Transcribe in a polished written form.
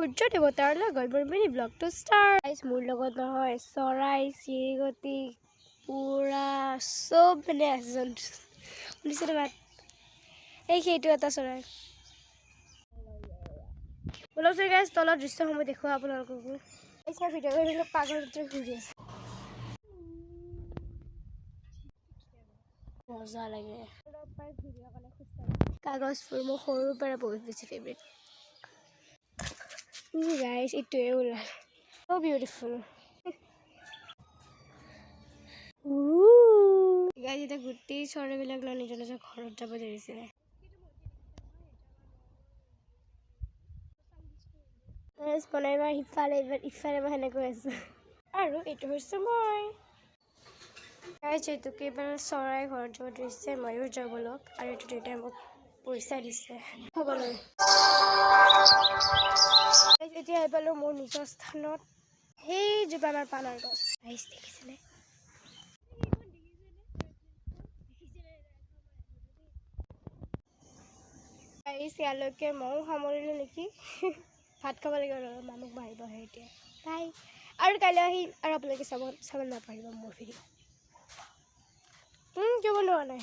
সূৰ্য দেৱতাৰ লগত মোৰ মিনি ব্লগটো ষ্টাৰ্ট। মোৰ লগত নহয় চৰাই চিৰিকটি পুৰা চব মানে আছে জন্তু শুনিছেনে মাত সেইটো এটা চৰাই বলক গাইজ তলৰ দৃশ্যসমূহ দেখুৱা আপোনালোককো ভিডিঅ' কৰি পাগল ঘূৰি আছে মজা লাগে কাগজ ফুল মোৰ সৰুৰ পৰা বহুত বেছি ফেভৰেট গাইজ এইটোৱে ওলাল so beautiful গাইজ এতিয়া গোটেই চৰাইবিলাক নিজৰ নিজৰ ঘৰত যাব ধৰিছে বনাইবা ইফালে ইফালে মই সেনেকৈ আছো আৰু এইটো হৈছে মই যিহেতুকে এইবাৰ চৰাই ঘৰত যাব ধৰিছে ময়ো যাব লগ আৰু এইটো দেউতাই মোক পইচা দিছে হ'বলৈ এতিয়া আহি পালোঁ মোৰ নিজৰ স্থানত সেইজোপা আমাৰ পাণৰ গছ আহিছে দেখিছেনে ইয়ালৈকে ময়ো সামৰিলোঁ নেকি ভাত খাব লাগিব আৰু মানুহ বাঢ়িব আহে এতিয়া বাই আৰু কাইলৈ আহিম আৰু আপোনালোকে চাব নাপাৰিব মোৰ ভিডিঅ' কিয় বনোৱা নাই